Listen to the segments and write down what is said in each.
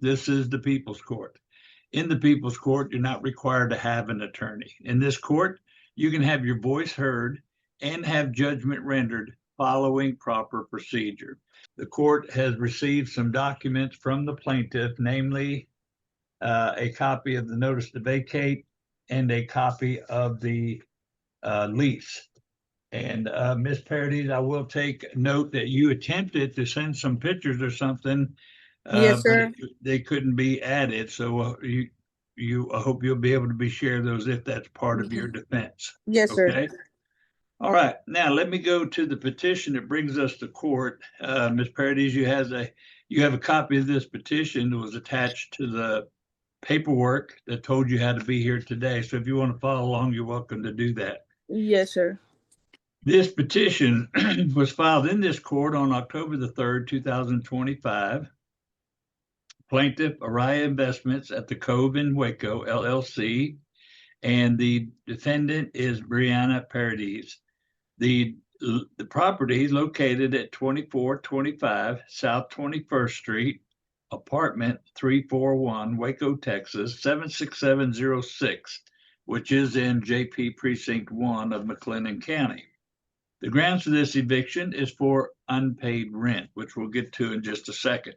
This is the People's Court. In the People's Court, you're not required to have an attorney. In this court, you can have your voice heard and have judgment rendered following proper procedure. The court has received some documents from the plaintiff, namely a copy of the notice to vacate and a copy of the lease. And Ms. Paredes, I will take note that you attempted to send some pictures or something, Yes, sir. but they couldn't be added. So I hope you'll be able to share those if that's part of your defense. Yes, sir. Okay. All right. Now let me go to the petition that brings us to court. Ms. Paredes, you have a copy of this petition that was attached to the paperwork that told you how to be here today. So if you want to follow along, you're welcome to do that. Yes, sir. This petition was filed in this court on October the 3rd, 2025. Plaintiff Araya Investments at the Cove in Waco, LLC, and the defendant is Brianna Paredes. The property is located at 2425 South 21st Street, apartment 341, Waco, Texas, 76706, which is in JP Precinct 1 of McLennan County. The grounds for this eviction is for unpaid rent, which we'll get to in just a second.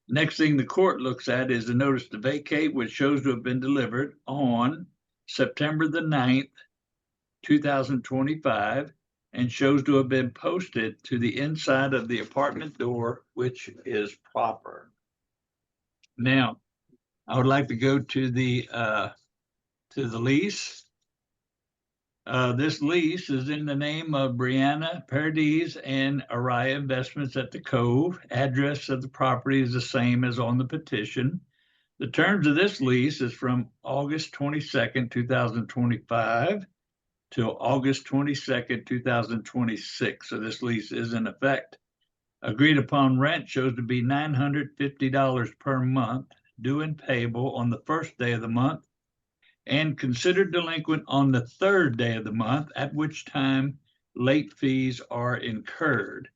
Next thing the court looks at is the notice to vacate, which shows to have been delivered on September the 9th, 2025, and shows to have been posted to the inside of the apartment door, which is proper. Now, I would like to go to the lease. This lease is in the name of Brianna Paredes and Araya Investments at the Cove. Address of the property is the same as on the petition. The terms of this lease is from August 22nd, 2025 till August 22nd, 2026. So this lease is in effect. Agreed upon rent shows to be $950 per month, due and payable on the first day of the month, and considered delinquent on the third day of the month, at which time late fees are incurred.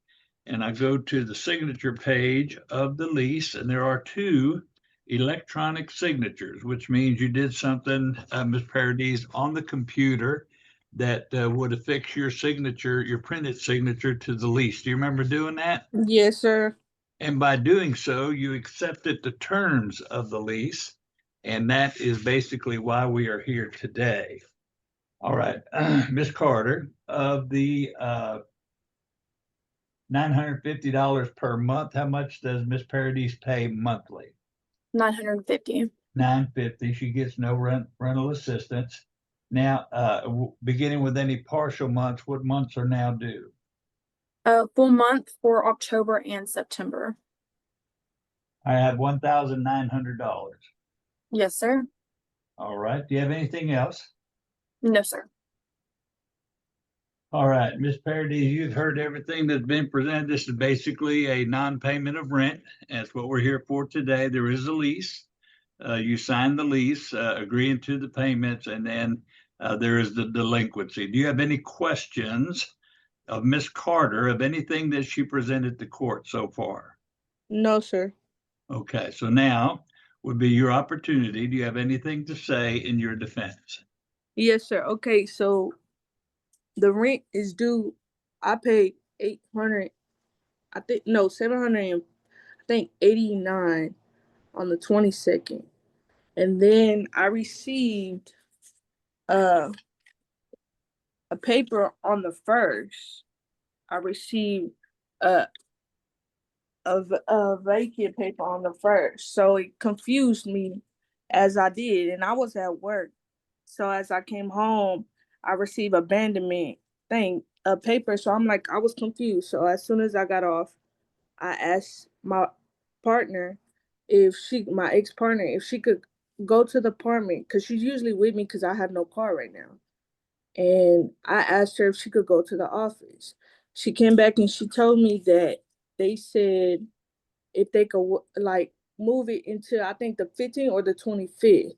And I go to the signature page of the lease, and there are two electronic signatures, which means you did something, Ms. Paredes, on the computer that would affix your signature, your printed signature to the lease. Do you remember doing that? Yes, sir. And by doing so, you accepted the terms of the lease. And that is basically why we are here today. All right, Ms. Carter, of the $950 per month, how much does Ms. Paredes pay monthly? $950. $950. She gets no rental assistance. Now, beginning with any partial months, what months are now due? Full month for October and September. I have $1,900. Yes, sir. All right. Do you have anything else? No, sir. All right, Ms. Paredes, you've heard everything that's been presented. This is basically a non-payment of rent. That's what we're here for today. There is a lease. You sign the lease, agreeing to the payments, and then there is the delinquency. Do you have any questions of Ms. Carter of anything that she presented to court so far? No, sir. Okay, so now would be your opportunity. Do you have anything to say in your defense? Yes, sir. Okay, so the rent is due. I paid 800. I think no 700. I think 89 on the 22nd, and then I received a paper on the 1st. I received a vacant paper on the 1st, so it confused me as I did, and I was at work. So as I came home, I received abandonment a paper. So I'm like, I was confused. So as soon as I got off, I asked my partner my ex-partner, if she could go to the apartment, because she's usually with me because I have no car right now. And I asked her if she could go to the office. She came back and she told me that they said if they could like move it into, I think, the 15th or the 25th.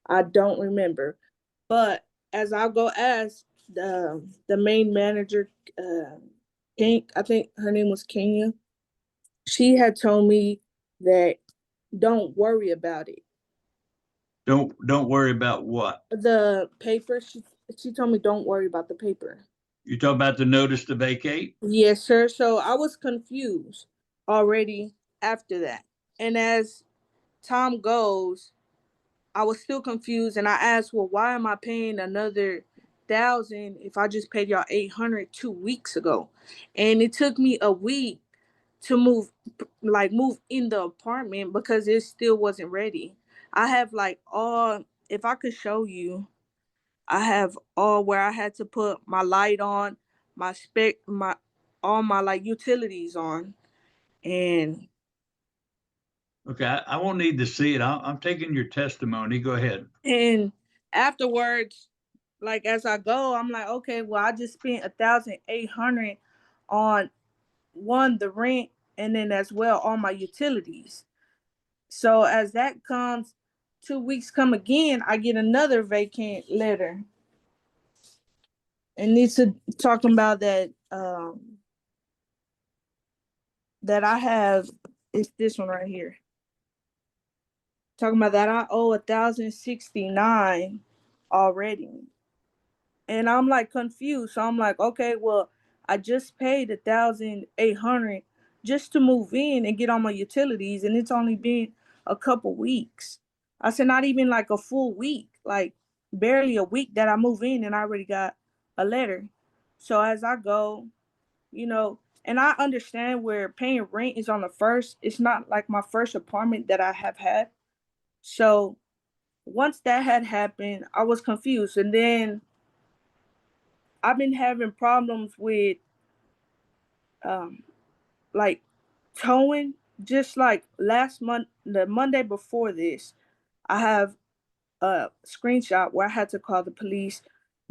I don't remember. But as I'll go ask the main manager, I think her name was Kenya, she had told me that don't worry about it. Don't worry about what? The paper, she told me don't worry about the paper. You talking about the notice to vacate? Yes, sir. So I was confused already after that. And as time goes, I was still confused and I asked, well, why am I paying another 1,000 if I just paid y'all 800 2 weeks ago? And it took me a week to move in the apartment because it still wasn't ready. I have like all, if I could show you, I have all where I had to put my light on, my all my like utilities on. And Okay, I won't need to see it. I'm taking your testimony. Go ahead. and afterwards, like as I go, I'm like, okay, well, I just spent 1,800 on one, the rent, and then as well all my utilities. So as that comes, 2 weeks come again, I get another vacant letter. And it's talking about that that I have, it's this one right here. Talking about that I owe 1,069 already. And I'm like confused. So I'm like, okay, well, I just paid 1,800 just to move in and get on my utilities, and it's only been a couple weeks. I said not even like a full week, like barely a week that I move in, and I already got a letter. So as I go, and I understand where paying rent is on the first. It's not like my first apartment that I have had. So once that had happened, I was confused, and then I've been having problems with um like towing. Just like last month, the Monday before this, I have a screenshot where I had to call the police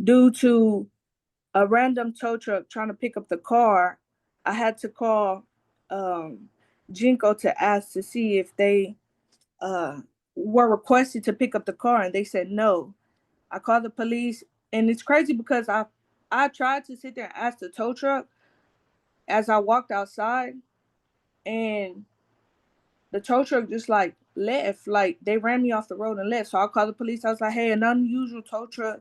due to a random tow truck trying to pick up the car. I had to call um Jinko to ask to see if they uh were requested to pick up the car, and they said no. I called the police, and it's crazy because I tried to sit there and ask the tow truck as I walked outside, and the tow truck just like left, like they ran me off the road and left. So I called the police. I was like, hey, an unusual tow truck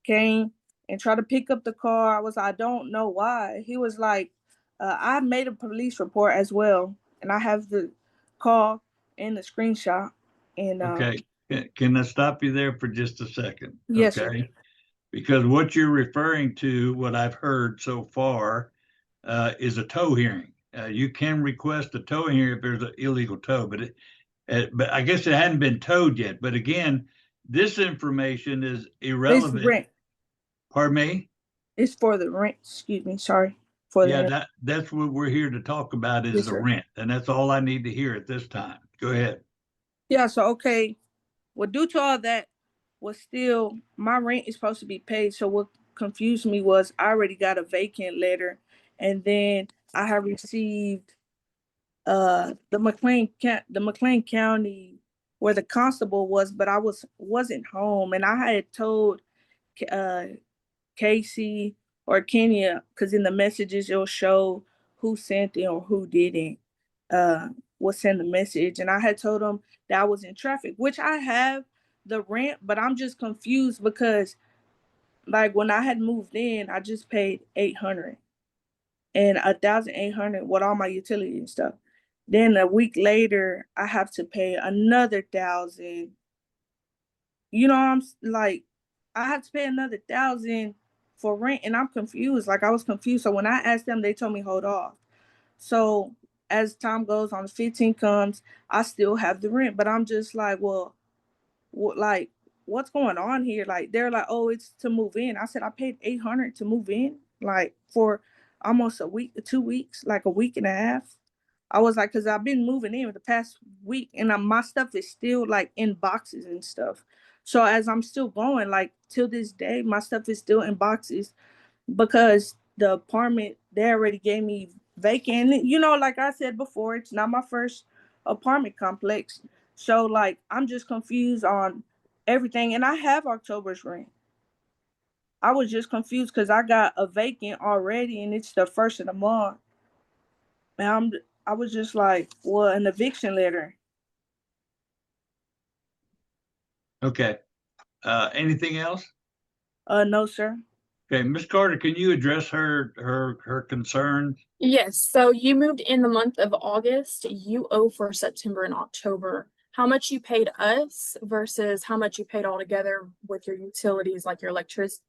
came and tried to pick up the car. I was like, I don't know why. He was like, I made a police report as well, and I have the call and the screenshot. And Okay, can I stop you there for just a second? yes, sir. Okay, because what you're referring to, what I've heard so far, is a tow hearing. You can request a tow hearing if there's an illegal tow, but I guess it hadn't been towed yet. But again, this information is It's irrelevant. rent. Pardon me? It's for the rent. Excuse me. Sorry for Yeah, the that's what we're here to talk about is yes, the sir. rent, and that's all I need to hear at this time. Go ahead. Yeah. So okay. Well, due to all that, was still my rent is supposed to be paid. So what confused me was I already got a vacant letter, and then I have received the McLean County where the constable was, but I wasn't home, and I had told uh Casey or Kenya, because in the messages it'll show who sent it or who didn't was send the message. And I had told them that I was in traffic, which I have the rent, but I'm just confused because like when I had moved in, I just paid 800 and 1,800 with all my utility and stuff. Then a week later, I have to pay another 1,000. I'm like, I have to pay another 1,000 for rent, and I'm confused. Like I was confused. So when I asked them, they told me hold off. So as time goes on, the 15 comes, I still have the rent, but I'm just like, well, like what's going on here? Like they're like, oh, it's to move in. I said I paid 800 to move in, like for almost a week, 2 weeks, like a week and a half. I was like, because I've been moving in the past week, and my stuff is still like in boxes and stuff. So as I'm still going, like till this day, my stuff is still in boxes because the apartment they already gave me vacant. Like I said before, it's not my first apartment complex. So like I'm just confused on everything. And I have October's rent. I was just confused because I got a vacant already and it's the first of the month. And I was just like, well, an eviction letter. Okay. Anything else? No, sir. Okay, Ms. Carter, can you address her concerns? Yes, so you moved in the month of August. You owe for September and October. How much you paid us versus how much you paid altogether with your utilities, like your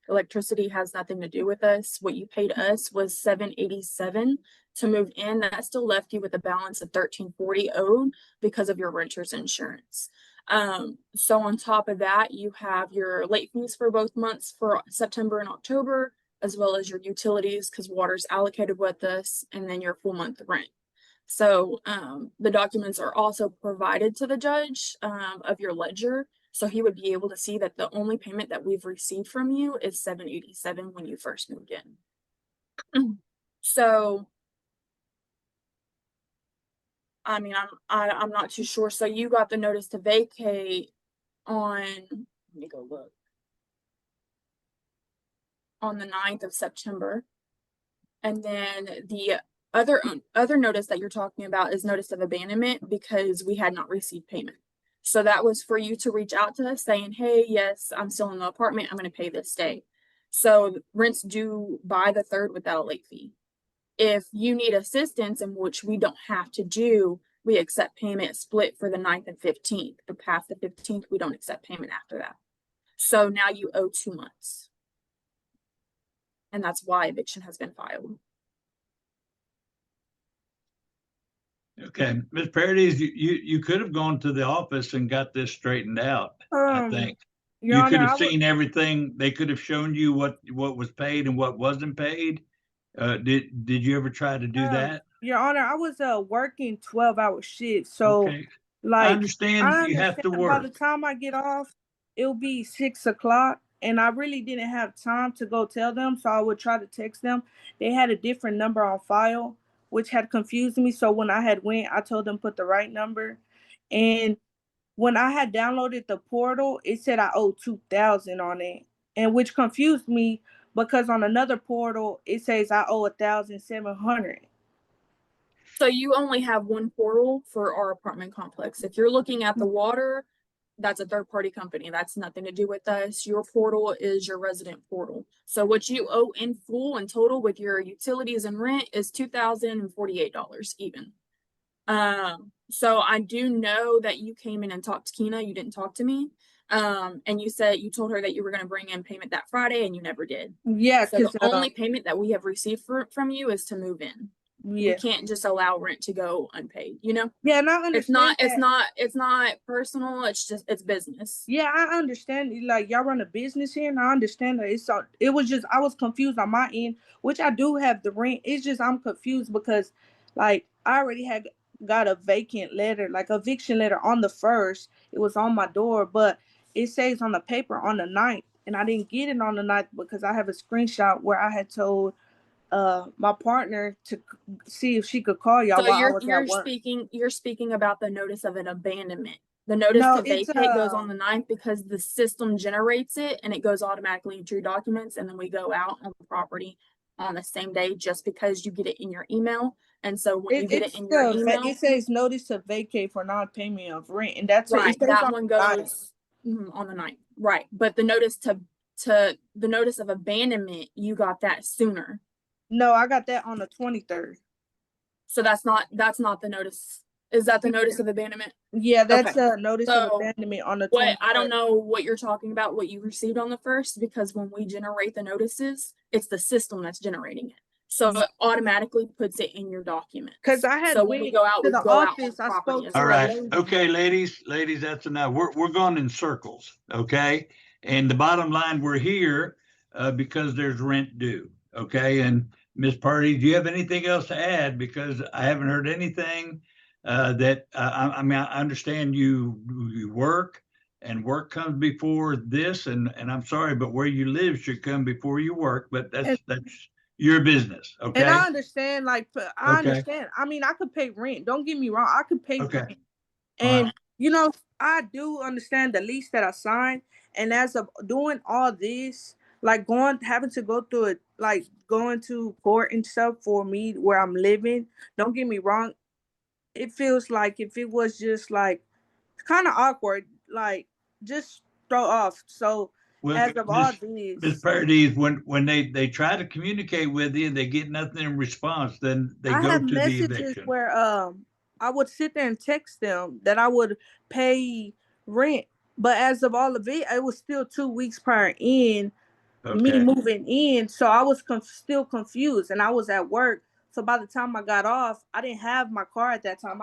electricity has nothing to do with us. What you paid us was $787 to move in. That still left you with a balance of $1340 owed because of your renter's insurance. So on top of that, you have your late fees for both months for September and October, as well as your utilities, because water's allocated with us, and then your full month rent. So the documents are also provided to the judge of your ledger. So he would be able to see that the only payment that we've received from you is $787 when you first moved in. So I mean, I'm not too sure. So you got the notice to vacate on, let me go look, on the 9th of September. And then the other notice that you're talking about is notice of abandonment because we had not received payment. So that was for you to reach out to us saying, hey, yes, I'm still in the apartment. I'm going to pay this day. So rent's due by the 3rd without a late fee. If you need assistance, in which we don't have to do, we accept payment split for the 9th and 15th. But past the 15th, we don't accept payment after that. So now you owe 2 months. And that's why eviction has been filed. Okay, Ms. Paredes, you could have gone to the office and got this straightened out, I think. Your You could Honor, have seen everything. They could have shown you what was paid and what wasn't paid. Did you ever try to do that? Your Honor, I was working 12-hour shifts, so Okay, I like understand you have to by the work. time I get off, it'll be 6 o'clock, and I really didn't have time to go tell them, so I would try to text them. They had a different number on file, which had confused me. So when I had went, I told them put the right number, and when I had downloaded the portal, it said I owed 2,000 on it, and which confused me because on another portal it says I owe 1,700. So you only have one portal for our apartment complex. If you're looking at the water, that's a third party company. That's nothing to do with us. Your portal is your resident portal. So what you owe in full and total with your utilities and rent is $2,048 even. So I do know that you came in and talked to Kina. You didn't talk to me. And you told her that you were going to bring in payment that Friday, and you never did. Yeah, So the only payment that we have received from you is to move in. yeah. We can't just allow rent to go unpaid, you know? Yeah, and I understand It's not personal, it's business. Yeah, I understand. Like y'all run a business here, and I understand that it was just I was confused on my end, which I do have the rent. It's just I'm confused because, like, I already had got a vacant letter, like eviction letter on the 1st. It was on my door, but it says on the paper on the 9th, and I didn't get it on the 9th because I have a screenshot where I had told my partner to see if she could call y'all So while I was at work. you're speaking about the notice of an abandonment. The notice No, to vacate goes on the 9th because the system generates it and it goes automatically into your documents, and then we go out on the property on the same day just because you get it in your email. And so when you get it in your email, it says notice to vacate for non-payment of rent, and that's right, it says that on one the bottom. goes on the 9th. Right. But the notice the notice of abandonment, you got that sooner. No, I got that on the 23rd. So that's not the notice. Is that the notice of abandonment? Yeah, that's Okay. a notice of abandonment on the 23rd. I don't know what you're talking about, what you received on the 1st, because when we generate the notices, it's the system that's generating it. So it automatically puts it in your document. Because I had when we go out, to we the go out office. on I spoke property. to All a right. lady. Okay, ladies, that's enough. We're going in circles. Okay. And the bottom line, we're here because there's rent due. Okay. And Ms. Party, do you have anything else to add? Because I haven't heard anything that I mean, I understand you work, and work comes before this, and I'm sorry, but where you live should come before you work, but that's your business. Okay. And I understand, like, I Okay. understand. I mean, I could pay rent. Don't get me wrong. I could pay Okay. rent. And, you know, I do understand the lease that I signed. And as of doing all this, like having to go through it, like going to court and stuff for me where I'm living, don't get me wrong. It feels like if it was just like kind of awkward, like just throw off. So Well, as of all Ms. this, Paredes, when they try to communicate with you and they get nothing in response, then they I go have to the messages eviction. where I would sit there and text them that I would pay rent, but as of all of it, it was still 2 weeks prior in me Okay, moving in, so I was still confused, and I was at work. So by the time I got off, I didn't have my car at that time.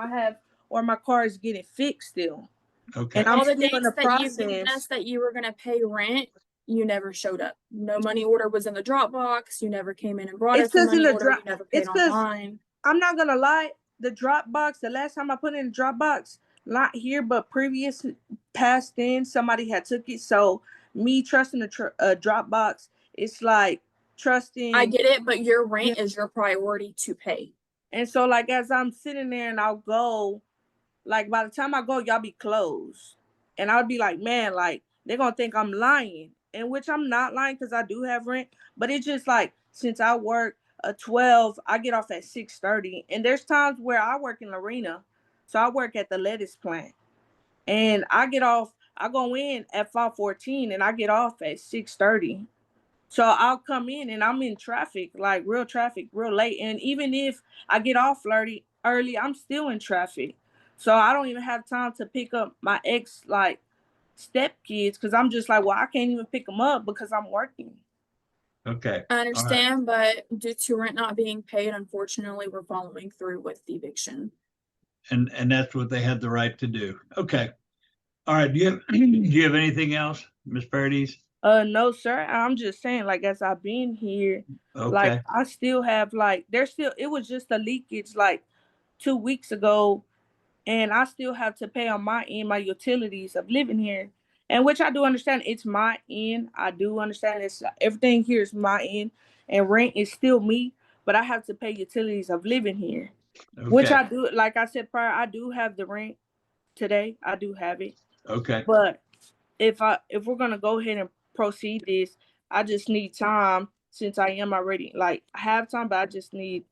Or my car is getting fixed still, and okay, I'm All the still in dates the that you've given us process. that you were gonna pay rent, you never showed up. No money order was in the Dropbox. You never came in and brought It's us a because in money the order. drop. You never paid It's because online. I'm not gonna lie. The Dropbox. The last time I put in the Dropbox, not here, but previous past in, somebody had took it. So me trusting the Dropbox, it's like I trusting. get it, but your rent is your priority to pay. And so like as I'm sitting there and I'll go, like by the time I go, y'all be closed. And I'll be like, man, like they're gonna think I'm lying. In which I'm not lying because I do have rent. But it's just like since I work a 12, I get off at 6:30. And there's times where I work in Arena. So I work at the lettuce plant. And I go in at 5:14 and I get off at 6:30. So I'll come in and I'm in traffic, like real traffic, real late. And even if I get off early, I'm still in traffic. So I don't even have time to pick up my ex like step kids because I'm just like, well, I can't even pick them up because I'm working. okay. I All right. understand, but due to rent not being paid, unfortunately, we're following through with the eviction. And that's what they had the right to do. Okay. All right. Do you have anything else, Ms. Paredes? No, sir. I'm just saying, like, as I've been here, like Okay. I still have it was just a leakage like 2 weeks ago. And I still have to pay on my end my utilities of living here, and which I do understand it's my end. I do understand everything here is my end, and rent is still me, but I have to pay utilities of living here, which Okay. I do. Like I said prior, I do have the rent today. I do have it, Okay. but if we're gonna go ahead and proceed this, I just need time since I am already like I have time, but I just need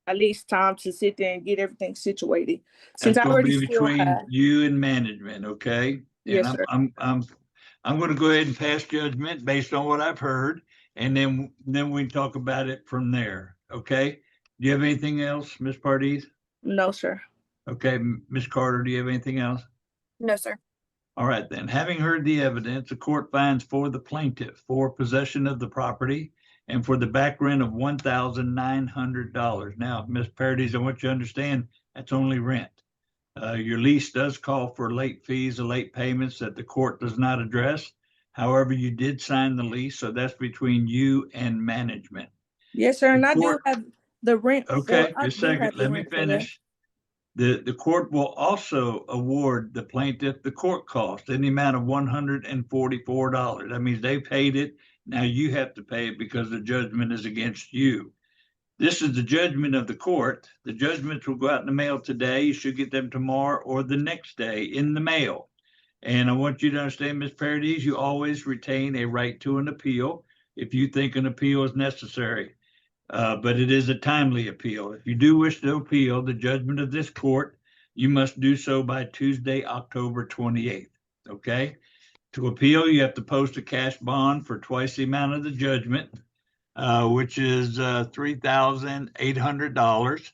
at least time to sit there and get everything situated. Since That's I going to already be still between have. you and management, okay? And Yes, sir. I'm going to go ahead and pass judgment based on what I've heard, and then we can talk about it from there, okay? Do you have anything else, Ms. Paredes? No, sir. Okay, Ms. Carter, do you have anything else? No, sir. All right, then. Having heard the evidence, the court finds for the plaintiff for possession of the property and for the back rent of $1,900. Now, Ms. Paredes, I want you to understand that's only rent. Your lease does call for late fees or late payments that the court does not address. However, you did sign the lease, so that's between you and management. Yes, sir. The And I do court, have the rent for. okay, I just a do second, have the let me rent for that. finish. The court will also award the plaintiff the court cost in the amount of $144. That means they paid it. Now you have to pay it because the judgment is against you. This is the judgment of the court. The judgments will go out in the mail today. You should get them tomorrow or the next day in the mail. And I want you to understand, Ms. Paredes, you always retain a right to an appeal if you think an appeal is necessary. But it is a timely appeal. If you do wish to appeal the judgment of this court, you must do so by Tuesday, October 28th. Okay? To appeal, you have to post a cash bond for twice the amount of the judgment, which is $3,800.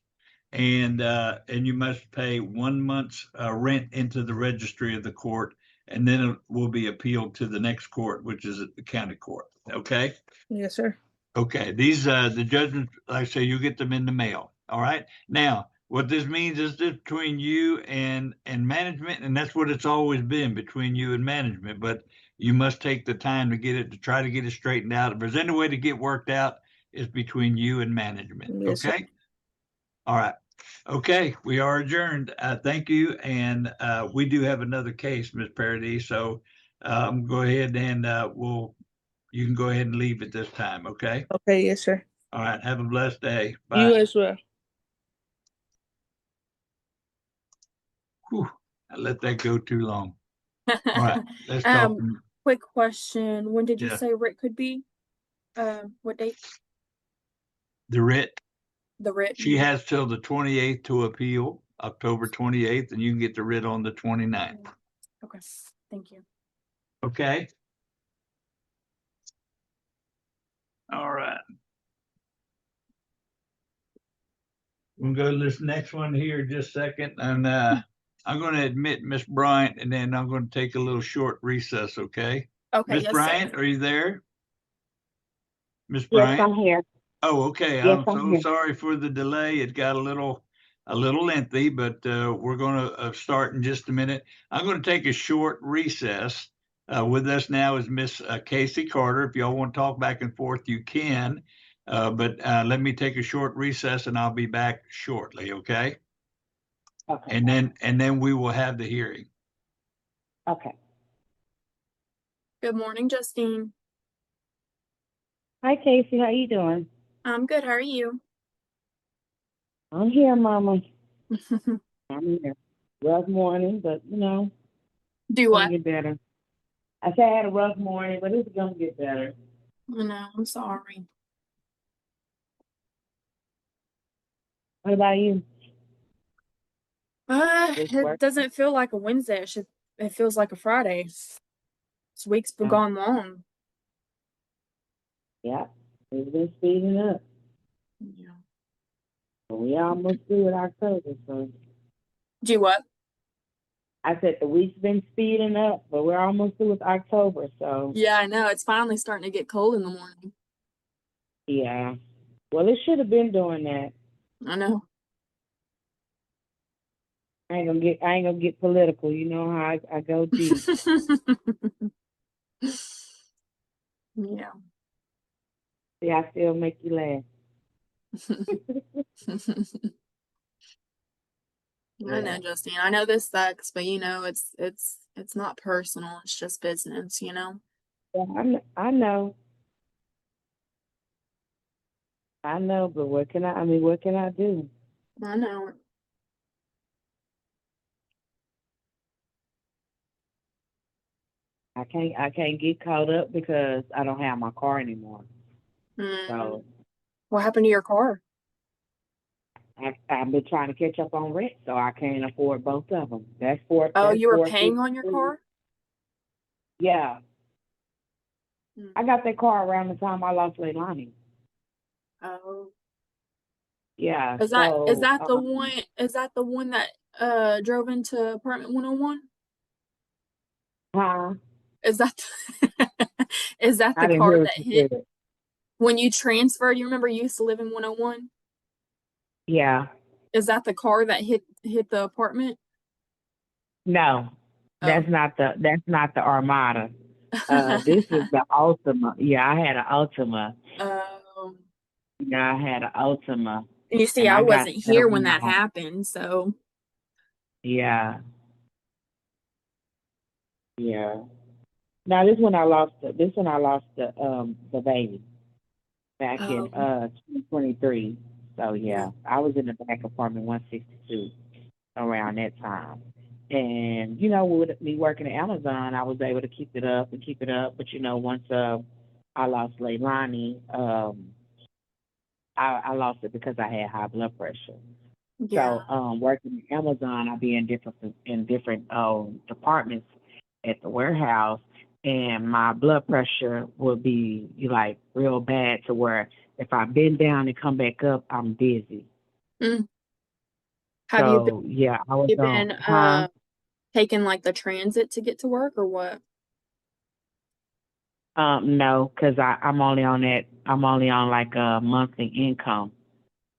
And you must pay 1 month's rent into the registry of the court, and then it will be appealed to the next court, which is the county court. Okay? Yes, sir. Okay, these the judgments, like I say, you get them in the mail. All right. Now, what this means is this between you and management, and that's what it's always been between you and management. But you must take the time to try to get it straightened out. If there's any way to get worked out, it's between you and management. Yes, sir. Okay. All right. Okay, we are adjourned. Thank you, and we do have another case, Ms. Paradis. So go ahead and you can go ahead and leave at this time, okay? Okay. Yes, sir. All right, have a blessed day. You Bye. as well. Whew, I let that go too long. All right, let's talk. Quick question. When did you Yeah. say writ could be? What date? The writ, The writ. she has till the 28th to appeal, October 28th, and you can get the writ on the 29th. Okay, thank you. Okay. All right. We'll go to this next one here in just a second, and I'm going to admit Miss Bryant, and then I'm going to take a little short recess. Okay. Okay, Miss yes, Bryant, sir. are you there? Miss Yes, Bryant? I'm here. Oh, okay. Yes, I'm I'm so here. sorry for the delay. It got a little lengthy, but we're going to start in just a minute. I'm going to take a short recess. With us now is Miss Casey Carter. If y'all want to talk back and forth, you can. But let me take a short recess, and I'll be back shortly. Okay. Okay. And then we will have the hearing. Okay. Good morning, Justine. Hi, Casey. How you doing? I'm good. How are you? I'm here, Mama. I'm here. Rough morning, but Do it's what? gonna get better. I said I had a rough morning, but it's gonna get better. I know. I'm sorry. What about you? Just It work? doesn't feel like a Wednesday. It feels like a Friday. This week's been Yeah. gone long. Yeah. It's been speeding up. Yeah. But we almost through with October, so Do what? I said the week's been speeding up, but we're almost through with October, so Yeah, I know. It's finally starting to get cold in the morning. yeah. Well, it should have been doing that. I know. I ain't gonna get political. You know how I go deep. Yeah. See, I still make you laugh. I know, Justine. I know this sucks, but it's not personal. It's just business, Yeah, I know. I know, but what can what can I do? I know. I can't get caught up because I don't have my car anymore. Mm. So What happened to your car? I've been trying to catch up on rent, so I can't afford both of them. That's Oh, you were four paying on your 52. car? Yeah, Mm. I got that car around the time I lost Leilani. Oh. Yeah, Is so that the one that drove into apartment 101? huh? Is that is that I the didn't car hear what that you hit said. when you transferred? You remember you used to live in 101? Yeah, Is that the car that hit the apartment? no, Oh. that's not the Armada. This is the Ultima. Yeah, I had an Ultima. Oh. Yeah, I had an Ultima, You see, and I I got wasn't that here when that around. happened, so Yeah, yeah. Now this one I lost. The baby back in oh. 2023. So Yeah. yeah, I was in the back apartment 162 around that time. And with me working at Amazon, I was able to keep it up and keep it up. But once I lost Leilani, I lost it because I had high blood pressure. Yeah. So working at Amazon, I'd be in different departments at the warehouse, and my blood pressure would be like real bad to where if I bend down and come back up, I'm dizzy. Mm. Have So yeah, I was you on, been huh? taking like the transit to get to work or what? No, because I'm only on that. I'm only on like a monthly income.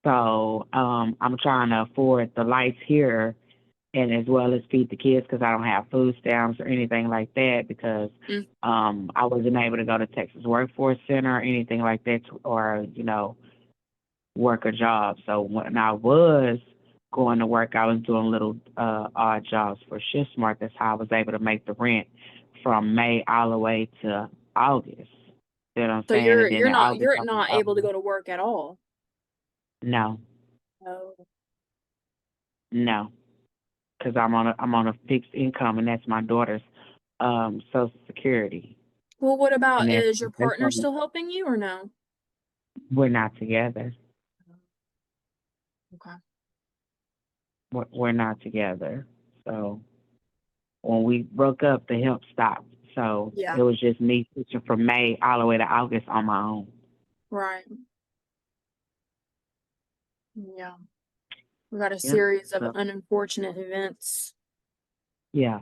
So I'm trying to afford the lights here, and as well as feed the kids because I don't have food stamps or anything like that because Mm. I wasn't able to go to Texas Workforce Center or anything like that or work a job. So when I was going to work, I was doing little odd jobs for Shift Smart. That's how I was able to make the rent from May all the way to August. You know what I'm So saying? And then in August, you're not able to go to work at all. no, Oh. no, because I'm on a fixed income, and that's my daughter's Social Security, Well, what and about that's is your that's partner when still helping you or no? we're not together. Okay. We're not together. So when we broke up, the help stopped. So Yeah. it was just me switching from May all the way to August on my own. Right. Yeah. We got a Yep. series of So, unfortunate events. yeah.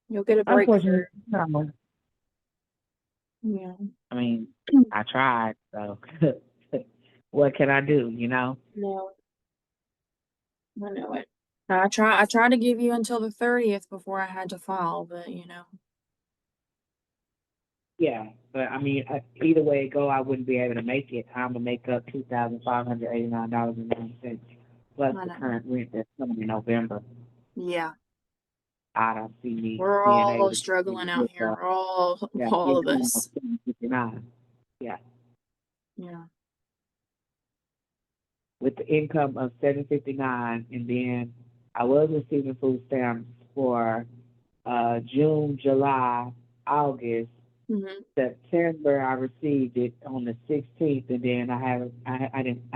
You'll get a breakthrough. Unfortunately, no. Yeah. I mean, I tried, so what can I do, you know? No, I know it. I tried to give you until the 30th before I had to file, but Yeah, but I mean, either way it go, I wouldn't be able to make it. I'm gonna make up $2,589.90 plus I the know. current rent that's coming in November. Yeah. I don't see me We're being able all to struggling out with here. All of income of us. 759. Yeah, Yeah. with the income of 759, and then I was receiving food stamps for June, July, August. Mm-hmm. September, I received it on the 16th, and then I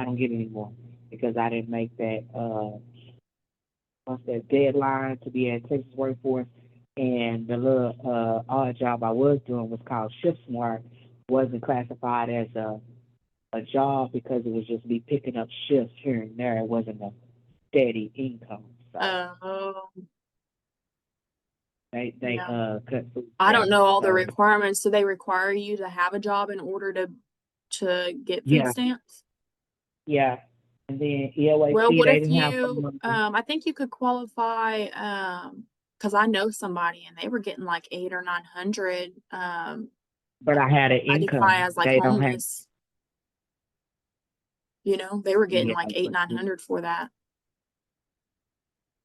don't get it anymore because I didn't make that what's that deadline to be at Texas Workforce, and the little odd job I was doing was called Shift Smart, wasn't classified as a job because it was just me picking up shifts here and there. It wasn't a steady income, so they Yeah. cut food I don't stamps. know all the So, requirements. Do they require you to have a job in order to get food yeah, stamps? yeah. And then EOAC, Well, what they if didn't have you, someone. I think you could qualify, because I know somebody and they were getting like 800 or 900, But I had an identify income. as like They don't have. homeless. They were getting Yeah, like 800, 900 for that.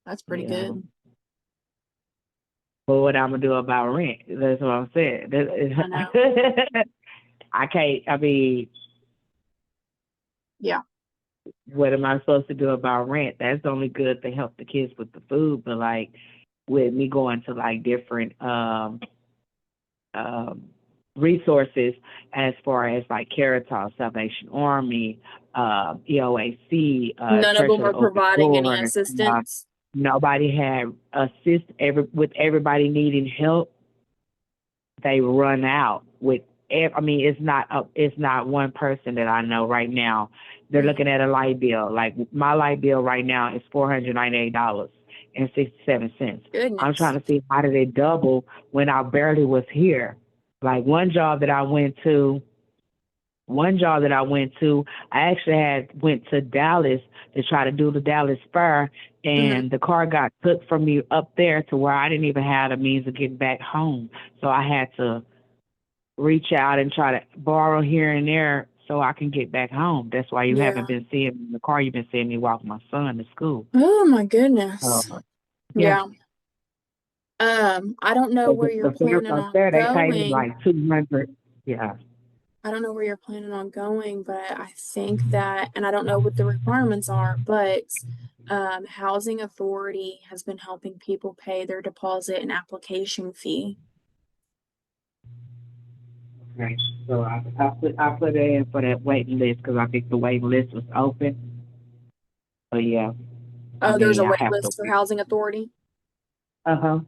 That's pretty yeah. good. But what I'm gonna do about rent? That's what I'm saying. I know. I can't. I mean, Yeah. what am I supposed to do about rent? That's only good to help the kids with the food. But like with me going to like different resources as far as like Caritas, Salvation Army, EOAC, None of Church them of the are Open providing any Doors. assistance. Nobody had with everybody needing help. They run out with. I mean, it's not one person that I know right now. They're looking at a light bill. Like my light bill right now is $498.67. Goodness. I'm trying to see how did it double when I barely was here. Like one job that I went to, I actually went to Dallas to try to do the Dallas Fair, and the car got took from me up there to where I didn't even have the means of getting back home. So I had to reach out and try to borrow here and there so I can get back home. That's why you haven't been seeing me in the car. You've been seeing me walk my son to school. Oh my goodness. Yeah. I don't know where you're The fair planning up on there, they paid me going. like 200. Yeah. I don't know where you're planning on going, but I think that, and I don't know what the requirements are, but Housing Authority has been helping people pay their deposit and application fee. Right. So I put it in for that waiting list because I think the waiting list was open. But yeah. Oh, there's a I wait have list to for wait. Housing Authority. Uh-huh.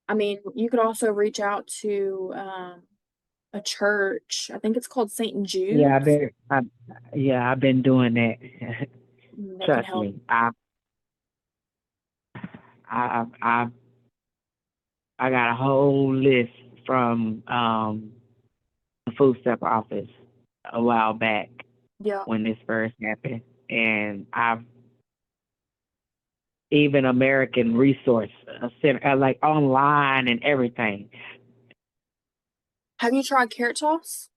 I mean, you could also reach out to a church. I think it's called St. Jude. Yeah, I've been doing that. They can Trust help. me. I got a whole list from the food stamp office a while back Yeah. when this first happened, and I've even American Resource Center, like online and everything. Have you tried Carrot Toss?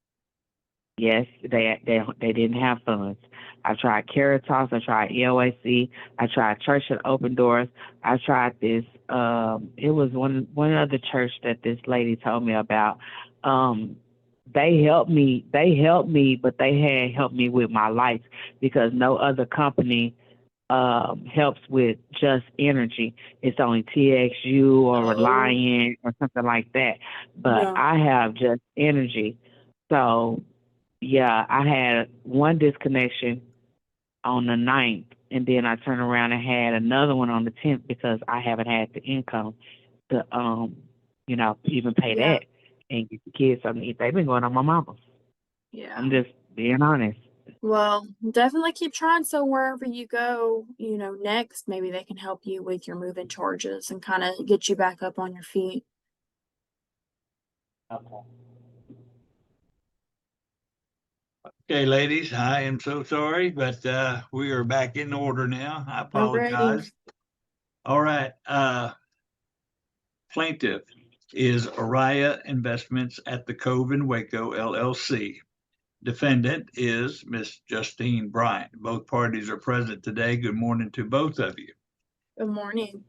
Yes, they didn't have funds. I tried Caritas, I tried EOAC, I tried Church of Open Doors, I tried this. It was one other church that this lady told me about. They helped me, but they had helped me with my lights because no other company helps with just energy. It's only TXU or Reliant or something like that. But I have just energy. So yeah, I had one disconnection on the 9th, and then I turned around and had another one on the 10th because I haven't had the income to you know, even pay Yeah. that and get the kids something to eat. They've been going on my mama's. Yeah. I'm just being honest. Well, definitely keep trying. So wherever you go, you know, next, maybe they can help you with your move-in charges and kind of get you back up on your feet. Okay, ladies, I am so sorry, but we are back in order now. I Alrighty. apologize. All right, plaintiff is Araya Investments at the Cove in Waco, LLC. Defendant is Miss Justine Bryant. Both parties are present today. Good morning to both of you. Good morning.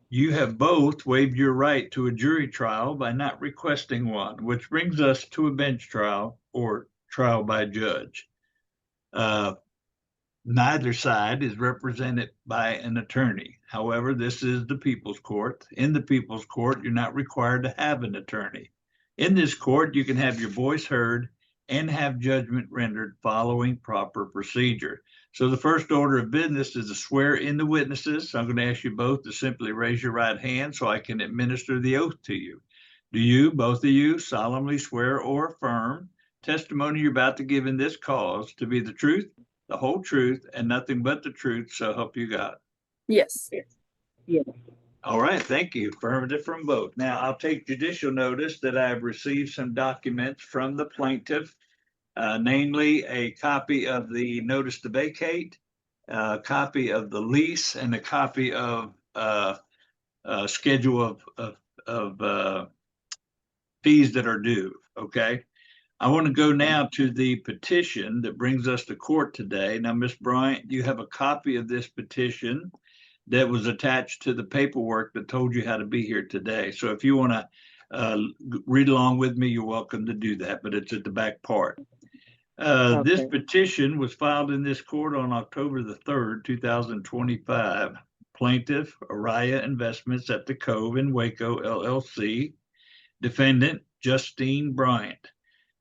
You have both waived your right to a jury trial by not requesting one, which brings us to a bench trial or trial by judge. Neither side is represented by an attorney. However, this is the people's court. In the people's court, you're not required to have an attorney. In this court, you can have your voice heard and have judgment rendered following proper procedure. So the first order of business is to swear in the witnesses. So I'm going to ask you both to simply raise your right hand so I can administer the oath to you. Do you, both of you, solemnly swear or affirm testimony you're about to give in this cause to be the truth, the whole truth, and nothing but the truth, so help you God? Yes. Yes. All right, thank you. Affirmative from both. Now, I'll take judicial notice that I have received some documents from the plaintiff, namely a copy of the notice to vacate, a copy of the lease, and a copy of schedule of fees that are due. Okay. I want to go now to the petition that brings us to court today. Now, Ms. Bryant, you have a copy of this petition that was attached to the paperwork that told you how to be here today. So if you want to read along with me, you're welcome to do that, but it's at the back part. This Okay. petition was filed in this court on October the 3rd, 2025. Plaintiff, Araya Investments at the Cove in Waco, LLC. Defendant, Justine Bryant.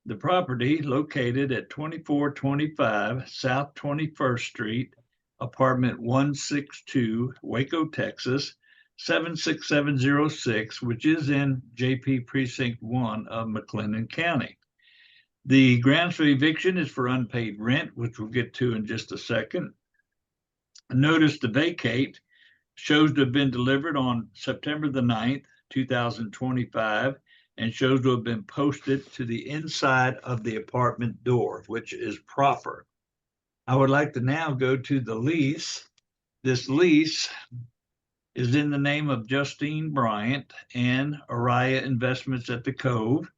The property located at 2425 South 21st Street, apartment 162, Waco, Texas, 76706, which is in JP Precinct 1 of McLennan County. The grounds for eviction is for unpaid rent, which we'll get to in just a second. A notice to vacate shows to have been delivered on September the 9th, 2025, and shows to have been posted to the inside of the apartment door, which is proper. I would like to now go to the lease. This lease is in the name of Justine Bryant and Araya Investments at the Cove.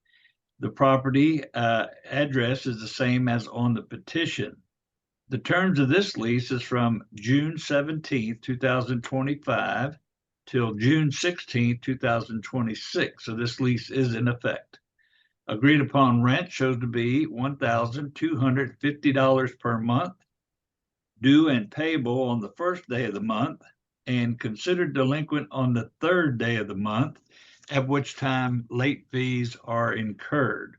The property address is the same as on the petition. The terms of this lease is from June 17th, 2025 till June 16th, 2026. So this lease is in effect. Agreed upon rent shows to be $1,250 per month, due and payable on the first day of the month, and considered delinquent on the third day of the month, at which time late fees are incurred.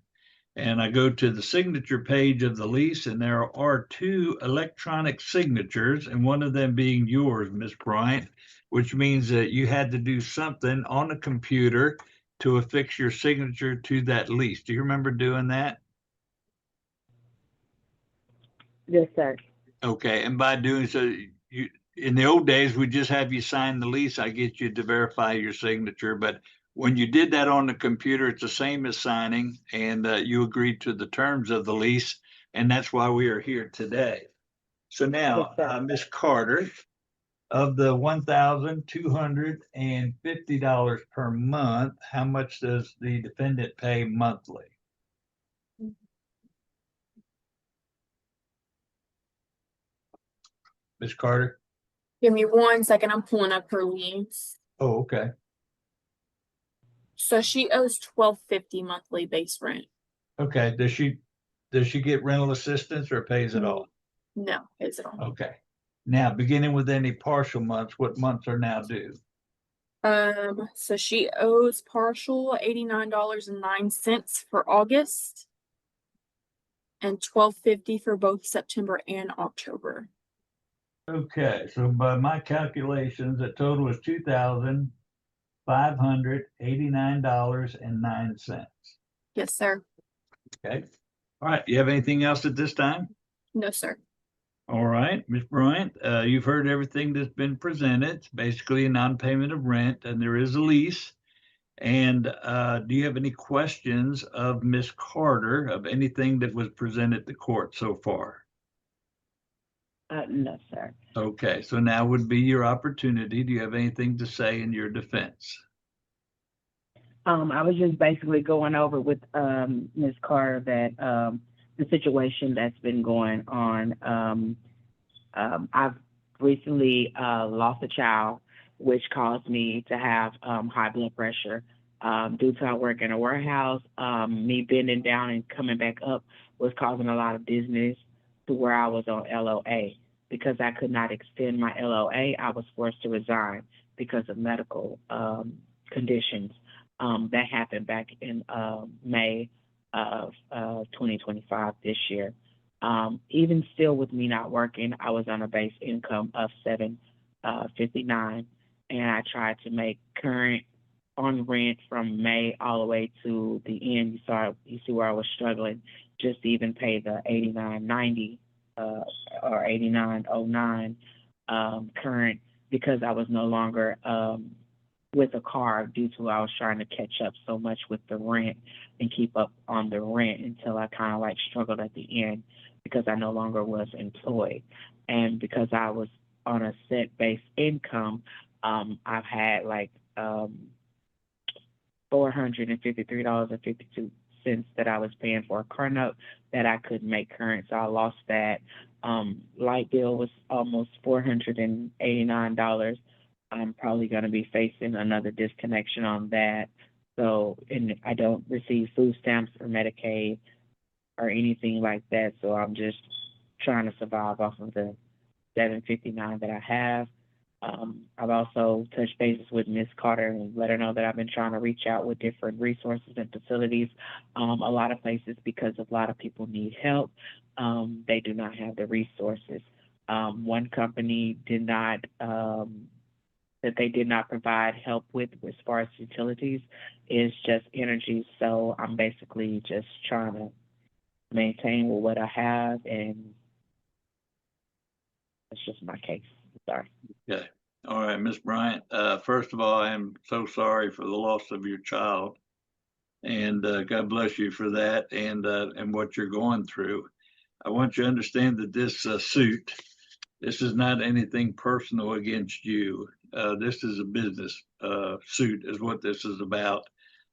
And I go to the signature page of the lease, and there are 2 electronic signatures, and one of them being yours, Ms. Bryant, which means that you had to do something on a computer to affix your signature to that lease. Do you remember doing that? Yes, sir. Okay, and by doing so, you in the old days, we just have you sign the lease. I get you to verify your signature, but when you did that on the computer, it's the same as signing, and you agreed to the terms of the lease, and that's why we are here today. So now, Yes, Ms. Carter, of the $1,250 per month, how much does the defendant pay monthly? Ms. Carter? Give me 1 second. I'm pulling up her lease. Oh, okay. So she owes $1,250 monthly base rent. Okay, does she get rental assistance or pays it all? No, pays it all. Okay. Now, beginning with any partial months, what months are now due? So she owes partial $89.09 for August and $1,250 for both September and October. Okay, so by my calculations, the total is $589.09. Yes, sir. Okay. All right. You have anything else at this time? No, sir. All right, Ms. Bryant, you've heard everything that's been presented. It's basically a non-payment of rent, and there is a lease. And do you have any questions of Ms. Carter of anything that was presented to court so far? No, sir. Okay, so now would be your opportunity. Do you have anything to say in your defense? I was just basically going over with Ms. Carter that the situation that's been going on. I've recently lost a child, which caused me to have high blood pressure. Due to I work in a warehouse, me bending down and coming back up was causing a lot of dizziness to where I was on LOA. Because I could not extend my LOA, I was forced to resign because of medical conditions. That happened back in May of 2025 this year. Even still with me not working, I was on a base income of $759, and I tried to make current on rent from May all the way to the end. You see where I was struggling just to even pay the $89.90 or $89.09 current, because I was no longer with a car due to I was trying to catch up so much with the rent and keep up on the rent until I kind of like struggled at the end because I no longer was employed. And because I was on a set base income, I've had like $453.52 that I was paying for a car note that I couldn't make current, so I lost that. Light bill was almost $489. I'm probably going to be facing another disconnection on that. So, and I don't receive food stamps or Medicaid or anything like that. So I'm just trying to survive off of the $759 that I have. I've also touched bases with Ms. Carter and let her know that I've been trying to reach out with different resources and facilities. A lot of places, because a lot of people need help, they do not have the resources. One company did not, that they did not provide help with as far as utilities is just energy. So I'm basically just trying to maintain with what I have, and that's just my case. Sorry. Okay. All right, Ms. Bryant. First of all, I am so sorry for the loss of your child, and God bless you for that and what you're going through. I want you to understand that this suit, this is not anything personal against you. This is a business suit is what this is about.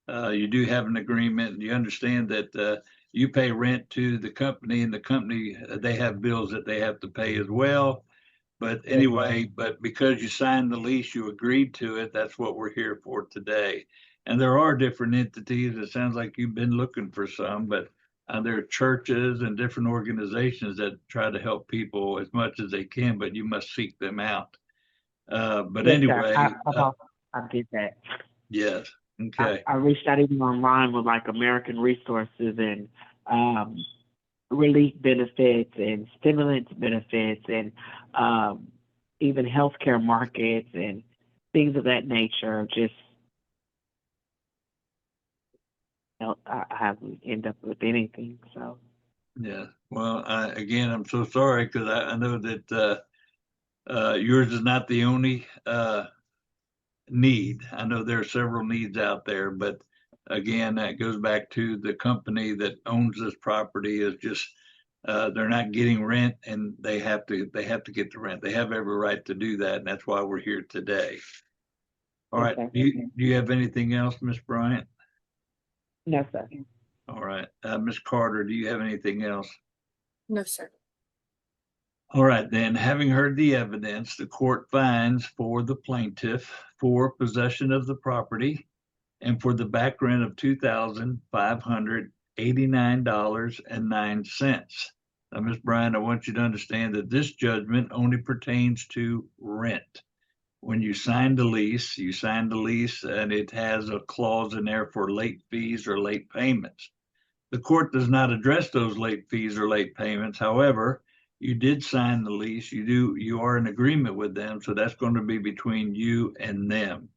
You do have an agreement, and you understand that you pay rent to the company, and the company, they have bills that they have to pay as well. But anyway, but because you signed the lease, you agreed to it. That's what we're here for today. And there are different entities. It sounds like you've been looking for some, but there are churches and different organizations that try to help people as much as they can, but you must seek them out. But Yes, anyway, I did that. yes, okay. I reached out even online with like American Resources and relief benefits and stimulants benefits and even healthcare markets and things of that nature. Just, you know, I haven't ended up with anything. So Yeah. Well, again, I'm so sorry because I know that yours is not the only need. I know there are several needs out there, but again, that goes back to the company that owns this property is just they're not getting rent, and they have to get the rent. They have every right to do that, and that's why we're here today. All right. Okay. Do you have anything else, Ms. Bryant? No, sir. All right. Ms. Carter, do you have anything else? No, sir. All right, then, having heard the evidence, the court finds for the plaintiff for possession of the property and for the back rent of $2,589.09. Now, Ms. Bryant, I want you to understand that this judgment only pertains to rent. When you sign the lease, and it has a clause in there for late fees or late payments. The court does not address those late fees or late payments. However, you did sign the lease. You are in agreement with them, so that's going to be between you and them.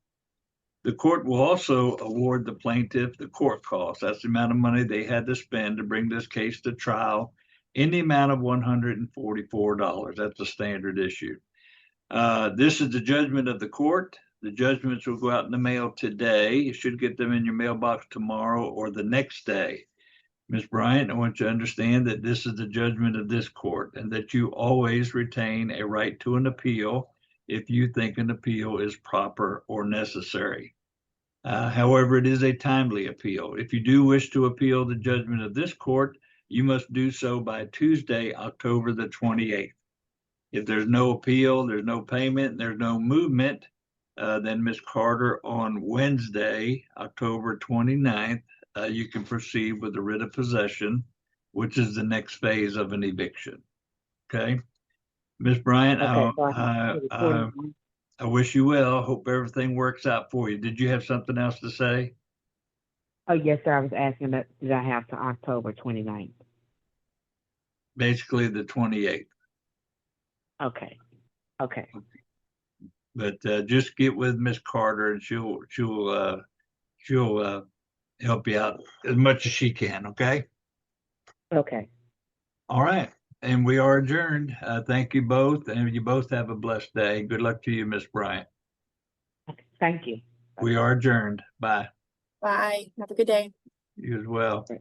The court will also award the plaintiff the court costs. That's the amount of money they had to spend to bring this case to trial in the amount of $144. That's a standard issue. This is the judgment of the court. The judgments will go out in the mail today. You should get them in your mailbox tomorrow or the next day. Ms. Bryant, I want you to understand that this is the judgment of this court and that you always retain a right to an appeal if you think an appeal is proper or necessary. However, it is a timely appeal. If you do wish to appeal the judgment of this court, you must do so by Tuesday, October the 28th. If there's no appeal, there's no payment, there's no movement, then Ms. Carter on Wednesday, October 29th, you can proceed with the writ of possession, which is the next phase of an eviction. Okay, Ms. Bryant, I wish you well. Hope everything works out for you. Did you have something else to say? Oh, yes, sir. I was asking that, did I have to October 29th? Basically the 28th. Okay. Okay. But just get with Miss Carter and she'll help you out as much as she can. Okay. Okay. All right. And we are adjourned. Thank you both. And you both have a blessed day. Good luck to you, Miss Bryant. Thank you. We are adjourned. Bye. Bye. Have a good day. You as well. Okay.